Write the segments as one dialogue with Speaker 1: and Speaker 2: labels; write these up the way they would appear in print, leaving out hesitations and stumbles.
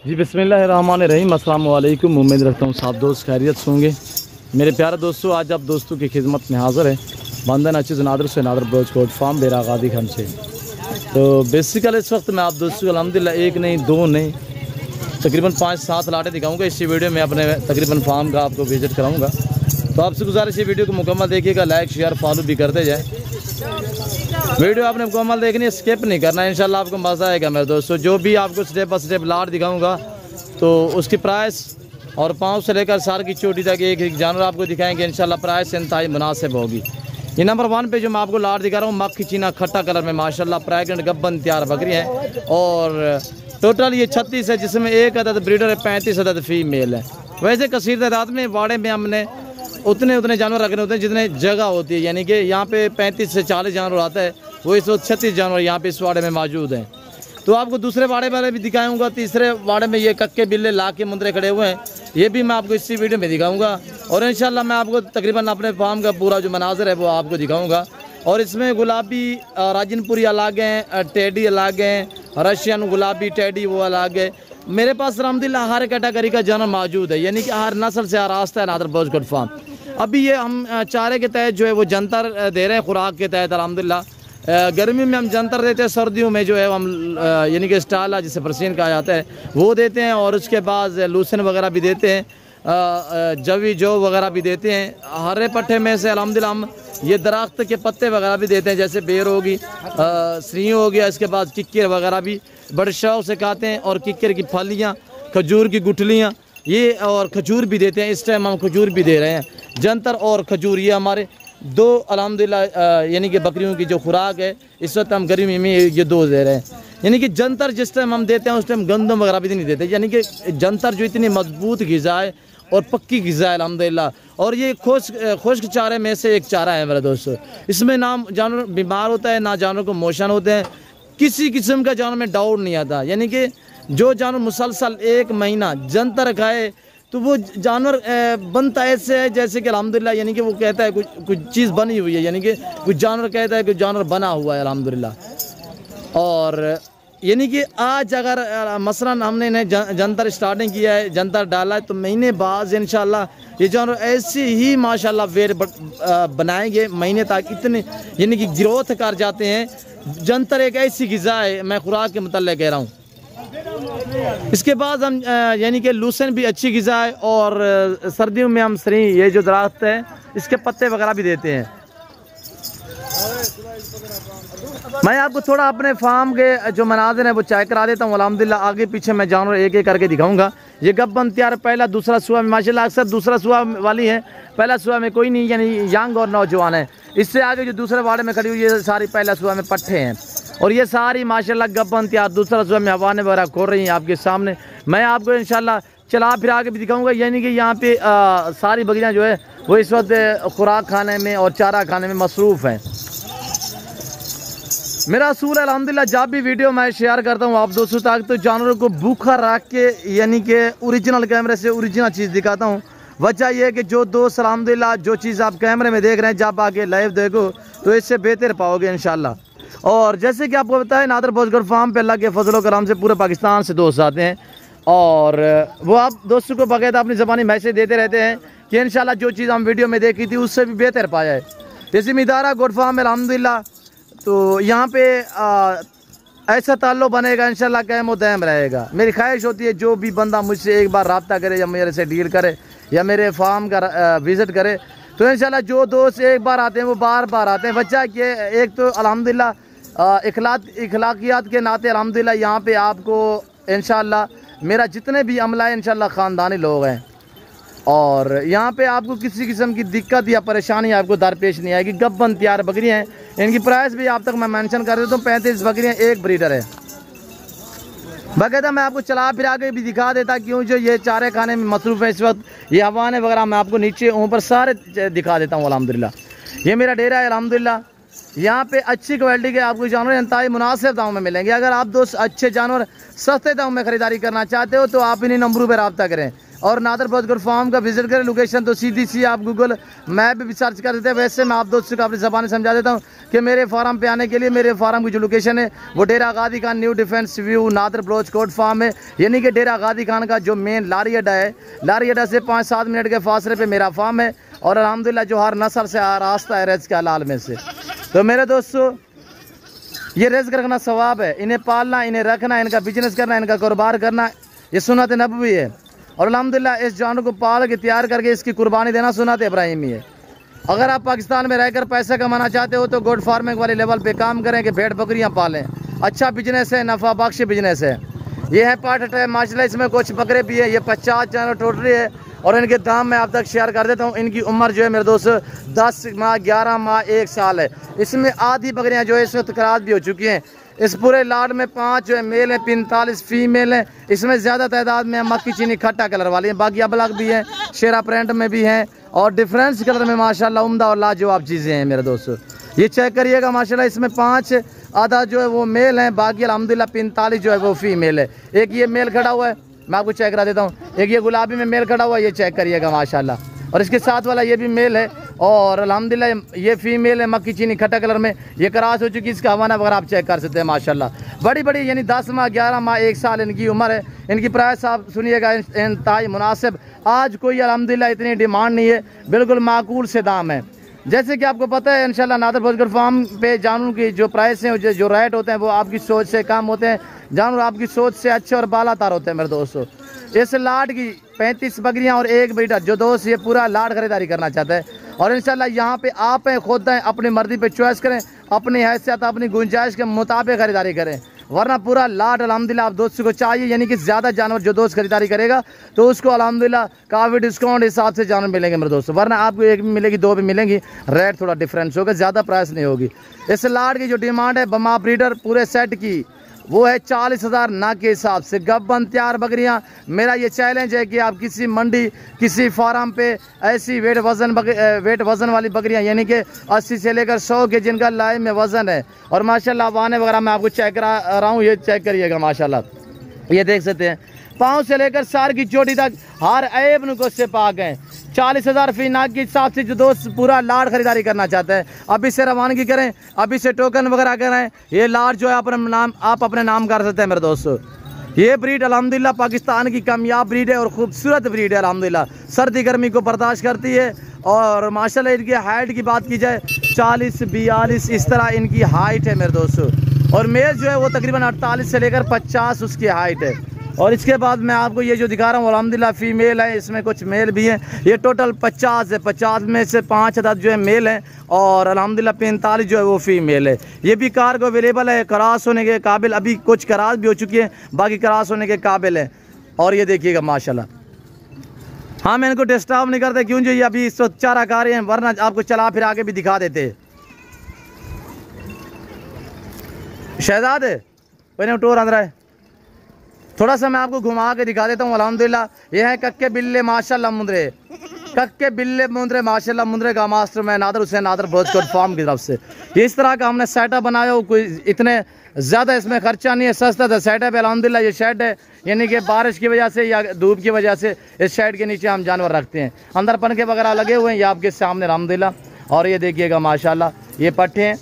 Speaker 1: जी बिस्मिल्लाहिर्रहमानिर्रहीम, अस्सलाम वालेकुम। उम्मीद रखता हूँ सब दोस्त खैरियत से होंगे। मेरे प्यारे दोस्तों, आज आप दोस्तों की खिदमत में हाज़िर है बंदन अचीज़ नादर से नादर ब्रोच कोट फार्म बेरा गादी खन से। तो बेसिकल इस वक्त मैं आप दोस्तों को अल्हम्दुलिल्लाह एक नहीं दो नहीं तकरीबन 5-7 लाटें दिखाऊंगा। इसी वीडियो में अपने तकरीबन फार्म का आपको विज़िट कराऊंगा। तो आपसे गुजारिश है वीडियो को मुकम्मल देखिएगा, लाइक शेयर फॉलो भी करते जाए। वीडियो आपने मुकम्मल देखनी है, स्किप नहीं करना है, इंशाल्लाह आपको मज़ा आएगा मेरे दोस्तों। जो भी आपको स्टेप बाय स्टेप लाट दिखाऊंगा तो उसकी प्राइस और पाँव से लेकर सार की चोटी तक एक एक जानवर आपको दिखाएंगे। इंशाल्लाह प्राइस इंतहाई मुनासिब होगी। ये नंबर 1 पे जो मैं आपको लाट दिखा रहा हूँ, मक्खी चीना खट्टा कलर में माशाल्लाह प्रेग्नेंट गब्बन तैयार बकरी है। और टोटल ये 36 है, जिसमें एक अदद ब्रीडर है, 35 अदद फीमेल है। वैसे कसीर तादाद में वाड़े में हमने उतने जानवर रखने होते हैं जितने जगह होती है, यानी कि यहाँ पे 35 से 40 जानवर आता है, वो इस वक्त 36 जानवर यहाँ पे इस वाड़े में मौजूद हैं। तो आपको दूसरे वाड़े वाले भी दिखाऊंगा। तीसरे वाड़े में ये कक्के बिल्ले ला के मुंदरे खड़े हुए हैं, ये भी मैं आपको इसी वीडियो में दिखाऊंगा। और इंशाल्लाह मैं आपको तकरीबन अपने फार्म का पूरा जो मनाजर है वो आपको दिखाऊंगा। और इसमें गुलाबी राजनपुरी अलग हैं, टेडी अलग हैं, रशियन गुलाबी टेडी वो अलग है। मेरे पास अल्हम्दुलिल्लाह हर कैटेगरी का जानवर मौजूद है, यानी कि हर नस्ल से रास्ता है नादर ब्रोच कोट फार्म। अभी ये हम चारे के तहत जो है वो जंतर दे रहे हैं, खुराक के तहत अल्हम्दुलिल्लाह। गर्मी में हम जंतर देते हैं, सर्दियों में जो है हम यानी कि स्टाला जिसे परसीन कहा जाता है वो देते हैं। और उसके बाद लूसन वगैरह भी देते हैं, जवी जो वगैरह भी देते हैं। हरे पट्टे में से अल्हम्दुलिल्लाह हम ये दरख्त के पत्ते वगैरह भी देते हैं, जैसे बेर होगी, सरीं हो गया, इसके बाद किक्कर वगैरह भी बड़े शौक से खाते हैं। और किक्कर की फलियाँ, खजूर की गुठलियाँ, ये और खजूर भी देते हैं। इस टाइम हम खजूर भी दे रहे हैं, जंतर और खजूर। ये हमारे दो अल्हम्दुलिल्लाह यानी कि बकरियों की जो खुराक है इस वक्त हम गर्मी में ये दो दे रहे हैं। यानी कि जंतर जिस टाइम हम देते हैं उस टाइम गंदम वगैरह भी नहीं देते, यानी कि जंतर जो इतनी मजबूत ग़िज़ा है और पक्की ग़िज़ा है अल्हम्दुलिल्लाह। और ये खुश्क चारे में से एक चारा है मेरे दोस्तों। इसमें ना जानवर बीमार होता है ना जानवर को मोशन होते हैं, किसी किस्म का जानवर में डाउट नहीं आता। यानी कि जो जानवर मुसलसल 1 महीना जंतर खाए तो वो जानवर बनता ऐसे है जैसे कि अल्हम्दुलिल्लाह, यानी कि वो कहता है कुछ चीज़ बनी हुई है, यानी कि कुछ जानवर कहता है कि जानवर बना हुआ है अल्हम्दुलिल्लाह। और यानी कि आज अगर मसलन हमने इन्हें जंतर स्टार्टिंग किया है, जंतर डाला है, तो महीने बाद इंशाल्लाह ये जानवर ऐसे ही माशाल्लाह वेट बनाएंगे महीने तक, इतने यानी कि ग्रोथ कर जाते हैं। जंतर एक ऐसी ग़िज़ा है, मैं खुराक के मतलब कह रहा हूँ। इसके बाद हम यानी कि लूसन भी अच्छी ग़िज़ा है। और सर्दियों में हम सरी ये जो दरख्त है इसके पत्ते वगैरह भी देते हैं। मैं आपको थोड़ा अपने फार्म के जो मनाज़िर है वो चेक करा देता हूँ। अल्हम्दुलिल्लाह आगे पीछे मैं जानवर एक एक करके दिखाऊंगा। ये गब्बन तैयार पहला दूसरा सुबह में माशाल्लाह अक्सर दूसरा सुबह वाली है, पहला सुबह में कोई नहीं, यानी यंग और नौजवान है। इससे आगे जो दूसरे वाड़े में खड़ी हुई ये सारी पहला सुबह में पट्टे हैं। और ये सारी माशाल्लाह गब्बन तैयार दूसरा सुबह में हवाने वगैरह खोल रही हैं आपके सामने। मैं आपको इंशाल्लाह चला फिर आगे भी दिखाऊंगा। यानी कि यहाँ पे सारी बकरियाँ जो है वो इस वक्त खुराक खाने में और चारा खाने में मसरूफ़ हैं। मेरा असूल है अल्हम्दुलिल्लाह, जब भी वीडियो मैं शेयर करता हूँ आप दोस्तों तक तो जानवरों को भूखा रख के यानी कि ओरिजिनल कैमरे से ओरिजिनल चीज़ दिखाता हूँ। वजह यह है कि जो दोस्त अल्हम्दुलिल्लाह जो चीज़ आप कैमरे में देख रहे हैं जब आके लाइव देखो तो इससे बेहतर पाओगे इंशाल्लाह। और जैसे कि आपको बताया नादर ब्रोच कोट फार्म पे अल्लाह के फजल करम से पूरे पाकिस्तान से दोस्त आते हैं। और वो आप दोस्तों को बाकायदा अपनी ज़बानी मैसेज देते रहते हैं कि इंशाल्लाह जो चीज़ हम वीडियो में देखी थी उससे भी बेहतर पाया है। जैसे मिदारा गोट फार्म में अल्हम्दुलिल्लाह तो यहाँ पे ऐसा ताल्लुक़ बनेगा इंशाल्लाह कायम व दायम रहेगा। मेरी ख्वाहिश होती है जो भी बंदा मुझसे एक बार रब्ता करे या मेरे से डील करे या मेरे फार्म का विज़िट करे तो इंशाल्लाह जो दोस्त एक बार आते हैं वो बार बार आते हैं। बच्चा कि एक तो अल्हम्दुलिल्लाह इखलाकियात के नाते अल्हम्दुलिल्लाह यहाँ पे आपको इंशाल्लाह मेरा जितने भी अमला है इंशाल्लाह ख़ानदानी लोग हैं। और यहाँ पे आपको किसी किस्म की दिक्कत या परेशानी आपको दरपेश नहीं आएगी। गब्बन तैयार बकरियाँ हैं, इनकी प्राइस भी आप तक मैं मेंशन कर देता हूँ। 35 बकरियाँ एक ब्रीडर है। बाकायदा मैं आपको चला फिर आगे भी दिखा देता क्यों जो ये चारे खाने में मसरूफ़ है इस वक्त। ये हवाने वगैरह मैं आपको नीचे ऊपर सारे दिखा देता हूँ अल्हम्दुलिल्लाह। ये मेरा डेरा है अल्हम्दुलिल्लाह। यहाँ पे अच्छी क्वालिटी के आपको जानवर इंतहाई मुनासिब दामों में मिलेंगे। अगर आप दोस्त अच्छे जानवर सस्ते दामों में ख़रीदारी करना चाहते हो तो आप इन्हीं नंबरों पर रब्ता करें। और नादर बजगर फार्म का विजिट करें। लोकेशन तो सीधी सी आप गूगल मैप भी सर्च कर देते हैं। वैसे मैं आप दोस्तों को अपनी ज़बान समझा देता हूँ कि मेरे फार्म पे आने के लिए मेरे फार्म की जो लोकेशन है वो डेरा गादी Khan new defence view Nadir Baloch कोट फार्म है, यानी कि डेरा गादी खान का जो मेन लारी अड्डा है, लारी अड्डा से 5-7 मिनट के फासले पे मेरा फार्म है। और अल्हम्दुलिल्लाह जो हर नस्ल से रास्ता है रिज़्क़ के हलाल में से। तो मेरे दोस्तों ये रिज़्क़ रखना सवाब है, इन्हें पालना, इन्हें रखना, इनका बिजनेस करना, इनका कारोबार करना ये सुन्नत नबवी है। और अल्हम्दुलिल्लाह इस जानवर को पाल के तैयार करके इसकी कुर्बानी देना सुन्नत इब्राहिमी है। अगर आप पाकिस्तान में रहकर पैसा कमाना चाहते हो तो गोट फार्मिंग वाले लेवल पे काम करें कि भेड़ बकरियां पालें। अच्छा बिजनेस है, नफ़ा बख्श बिजनेस है। ये है पार्ट है माशाल्लाह, इसमें कुछ बकरे भी है। ये 50 जानवर टोटली है और इनके दाम मैं आप तक शेयर कर देता हूँ। इनकी उम्र जो है मेरे दोस्त 10 माह 11 माह 1 साल है। इसमें आधी बकरियाँ जो है इस वक्त खराब भी हो चुकी हैं। इस पूरे लाड में 5 जो है मेल हैं, 45 फीमेल हैं। इसमें ज़्यादा तादाद में मक्की चीनी खट्टा कलर वाली हैं, बाकी अबलग भी हैं, शेरा प्रिंट में भी हैं और डिफरेंस कलर में माशाल्लाह उम्दा और लाजवाब चीज़ें हैं मेरे दोस्तों। ये चेक करिएगा माशाल्लाह, इसमें 5 आधा जो है वो मेल हैं, बाकी अल्हम्दुलिल्लाह 45 जो है वो फीमेल है। एक ये मेल खड़ा हुआ है, मैं आपको चेक करा देता हूँ। एक ये गुलाबी में मेल खड़ा हुआ है, ये चेक करिएगा माशाल्लाह। और इसके साथ वाला ये भी मेल है और अल्हम्दुलिल्लाह ये फीमेल है मक्की चीनी खट्टा कलर में। ये क्रॉस हो चुकी है, इसका हवाना वगैरह आप चेक कर सकते हैं माशाल्लाह। बड़ी बड़ी यानी 10 माह 11 माह 1 साल इनकी उम्र है। इनकी प्राइस आप सुनिएगा इंतहाई मुनासिब। आज कोई अल्हम्दुलिल्लाह इतनी डिमांड नहीं है, बिल्कुल माकूल से दाम है। जैसे कि आपको पता है इंशाल्लाह नादर बजगर फार्म पे जानवरों की जो प्राइस हैं जो रेट होते हैं वो आपकी सोच से कम होते हैं। जानवर आपकी सोच से अच्छे और बालातर होते हैं मेरे दोस्तों। इस लाड की 35 बकरियां और 1 ब्रीडर जो दोस्त ये पूरा लाड खरीदारी करना चाहता है। और इंशाल्लाह यहाँ पे आप हैं खुद हैं, अपनी मर्जी पे चॉइस करें, अपनी हैसियत अपनी गुंजाइश के मुताबिक खरीदारी करें, वरना पूरा लाड अल्हम्दुलिल्लाह आप दोस्तों को चाहिए। यानी कि ज़्यादा जानवर जो दोस्त खरीदारी करेगा तो उसको अल्हम्दुलिल्लाह काफ़ी डिस्काउंट हिसाब से जानवर मिलेंगे मेरे दोस्तों, वरना आपको 1 भी मिलेगी 2 भी मिलेंगी, रेट थोड़ा डिफरेंस होगा, ज़्यादा प्राइस नहीं होगी। इस लाड की जो डिमांड है बमा ब्रीडर पूरे सेट की वो है 40,000 नाक के हिसाब से। गब्बन तैयार बकरियां, मेरा ये चैलेंज है कि आप किसी मंडी किसी फार्म पे ऐसी वेट वज़न वाली बकरियां यानी कि 80 से लेकर 100 के जिनका लाइव में वज़न है और माशाल्लाह वाने वगैरह मैं आपको चेक करा रहा हूँ, ये चेक करिएगा माशाल्लाह। ये देख सकते हैं पाँव से लेकर सार की चोटी तक हर ऐब नुको से पाक हैं। 40,000 फी नाक के हिसाब से जो दोस्त पूरा लाड खरीदारी करना चाहता है अभी से रवानगी करें, अभी से टोकन वगैरह करें। ये लाड जो है आप अपने नाम कर सकते हैं मेरे दोस्तों। ये ब्रीड अल्हम्दुलिल्लाह पाकिस्तान की कामयाब ब्रीड है और खूबसूरत ब्रीड है अल्हम्दुलिल्लाह, सर्दी गर्मी को बर्दाश्त करती है। और माशाल्लाह इनकी हाइट की बात की जाए 40-42 इस तरह इनकी हाइट है मेरे दोस्तों। और मेल जो है वो तकरीबन 48 से लेकर 50 उसकी हाइट है। और इसके बाद मैं आपको ये जो दिखा रहा हूँ अल्हम्दुलिल्लाह फीमेल है, इसमें कुछ मेल भी हैं। ये टोटल 50 है, 50 में से 5 अदद जो है मेल हैं और अल्हम्दुलिल्लाह 45 जो है वो फीमेल है। ये भी कार को अवेलेबल है, क्रॉस होने के काबिल, अभी कुछ क्रॉस भी हो चुकी है, बाकी क्रॉस होने के काबिल है। और ये देखिएगा माशाल्लाह, हाँ मैं इनको डिस्टर्ब नहीं करते क्यों जो ये अभी इस वक्त चारा खा रहे हैं, वरना आपको चला फिर आगे भी दिखा देते। शहजाद है पहले टोर अंदर है, थोड़ा सा मैं आपको घुमा के दिखा देता हूँ। अल्हम्दुलिल्लाह ये है कक्के बिल्ले माशाल्लाह मुंदरे, कक्के बिल्ले मुंदरे माशाल्लाह। मुंदरे का मास्टर मैं नादर हुसैन नादर बलोच फार्म की तरफ से ये इस तरह का हमने सेटअप बनाया हो, कोई इतने ज़्यादा इसमें खर्चा नहीं है, सस्ता था सेटअप है अल्हम्दुलिल्लाह। ये शेड है यानी कि बारिश की वजह से या धूप की वजह से इस शेड के नीचे हम जानवर रखते हैं। अंदर पंखे वगैरह लगे हुए हैं ये आपके सामने अल्हम्दुलिल्लाह। और ये देखिएगा माशाल्लाह ये पट्टे हैं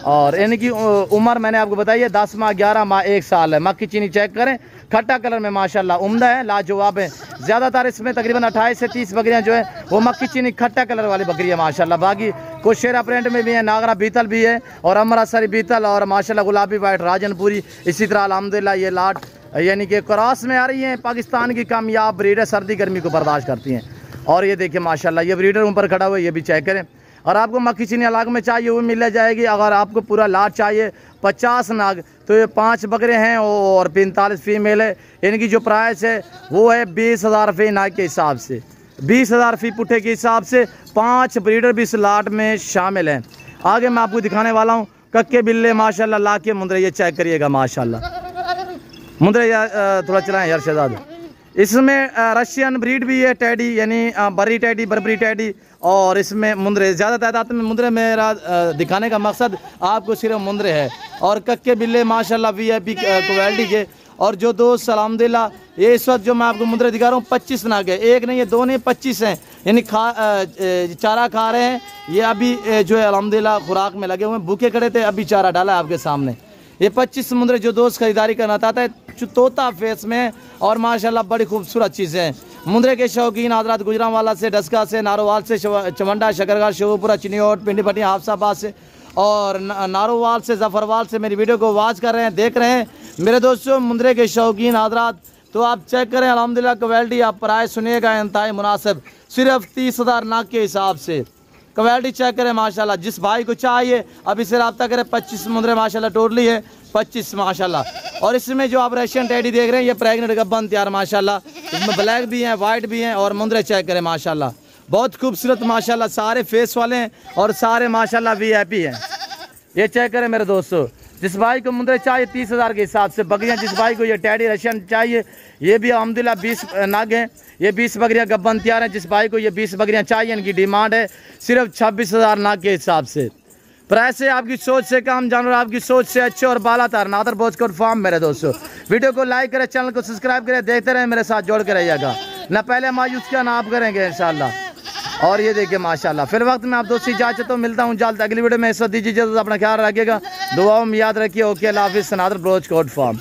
Speaker 1: और इनकी उम्र मैंने आपको बताई है 10 माह 11 माह 1 साल है। मक्की चीनी चेक करें, खट्टा कलर में माशाल्लाह उम्दा है, लाजवाब है। ज़्यादातर इसमें तकरीबन 28 से 30 बकरियां जो है वो मक्की चीनी खट्टा कलर वाली बकरी है माशाल्लाह। बाकी कुछ शेरा प्रिंट में भी है, नागरा बीतल भी है और अमृतसरी बीतल और माशाल्लाह गुलाबी वाइट राजनपुरी। इसी तरह अल्हम्दुलिल्लाह ये लाट यानी कि क्रॉस में आ रही हैं, पाकिस्तान की कामयाब ब्रीड है, सर्दी गर्मी को बर्दाश्त करती हैं। और ये देखिए माशाल्लाह ये ब्रीडर ऊपर खड़ा हुआ है, ये भी चेक करें। और आपको मक्की चीनी अलग में चाहिए वो मिल जाएगी। अगर आपको पूरा लाट चाहिए 50 नाग तो ये 5 बकरे हैं और 45 फीमेल है। इनकी जो प्राइस है वो है 20,000 फी नाग के हिसाब से, 20,000 फी पुट्ठे के हिसाब से। 5 ब्रीडर भी इस लाट में शामिल हैं। आगे मैं आपको दिखाने वाला हूँ कक्के बिल्ले माशाल्लाह ला के मुंदरे, ये चेक करिएगा माशाल्लाह। मुंदरे थोड़ा चलाएं यार शहजाद। इसमें रशियन ब्रीड भी है, टैडी यानी बरी टैडी बरबरी टैडी। और इसमें मुंदरे ज़्यादा तादाद में मुंदरे मेरा दिखाने का मकसद आपको सिर्फ मुंदरे है। और कक्के बिल्ले माशाल्लाह VIP क्वालिटी के और जो दोस्त अल्हम्दुलिल्लाह ये इस वक्त जो मैं आपको मुंदरे दिखा रहा हूँ 25 नाग है, एक नहीं, ये दो नहीं, 25 हैं, यानी चारा खा रहे हैं। ये अभी जो है अल्हम्दुलिल्लाह खुराक में लगे हुए हैं, भूखे खड़े थे, अभी चारा डाला है आपके सामने। ये 25 मुंदरे जो दोस्त खरीदारी करना चाहता है, तोता फेस में और माशाल्लाह बड़ी खूबसूरत चीज़ें हैं। मुंदरे के शौकीन हजरात गुजरांवाला से, डस्का से, नारोवाल से, चमंडा, शकरगाह, शिवपुरा, चिनियोट, पिंडी पट्टी, हाफसाबाद से और नारोवाल से, जफरवाल से मेरी वीडियो को वॉच कर रहे हैं, देख रहे हैं मेरे दोस्तों। मुंदरे के शौकीन हजरात तो आप चेक करें अल्हम्दुलिल्लाह क्वालिटी, आप प्राइस सुनिएगा इंतहाई मुनासिब, सिर्फ 30,000 नाक के हिसाब से। क्वालिटी चेक करें माशाल्लाह, जिस भाई को चाहिए अभी से रब्ता करें। 25 मुंदरे माशाल्लाह टोटली है 25 माशाल्लाह। और इसमें जो आप रशियन टेडी देख रहे हैं ये प्रेग्नेंट गब्बन तैयार माशाल्लाह, इसमें ब्लैक भी हैं, वाइट भी हैं और मुंदरे चेक करें माशाल्लाह, बहुत खूबसूरत माशाल्लाह, सारे फेस वाले हैं और सारे माशाल्लाह VIP हैं। ये चेक करें मेरे दोस्तों, जिस भाई को मुंदरे चाहिए 30,000 के हिसाब से बकरियाँ, जिस भाई को ये टेडी रशियन चाहिए, ये भी अल्हम्दुलिल्लाह 20 नाग हैं, ये 20 बकरियाँ गब्बन तैयार हैं। जिस भाई को ये 20 बकरियाँ चाहिए, इनकी डिमांड है सिर्फ 26,000 नाग के हिसाब से। प्राइस है आपकी सोच से कम, जानवर आपकी सोच से अच्छे और बाला तार नादर बोचकोट फार्म। मेरे दोस्तों वीडियो को लाइक करें, चैनल को सब्सक्राइब करें, देखते रहें, मेरे साथ जोड़ के रहिएगा, ना पहले मायूस किया ना आप करेंगे इंशाल्लाह। और ये देखिए माशाल्लाह, फिर वक्त में आप दोस्त इजाजत तो मिलता हूँ जल्द अगली वीडियो में। इस वक्त दीजिए, अपना ख्याल रखिएगा, दुआओं में याद रखिए। ओके, अल्लाह हाफिज़, नादर बोचकोट फार्म।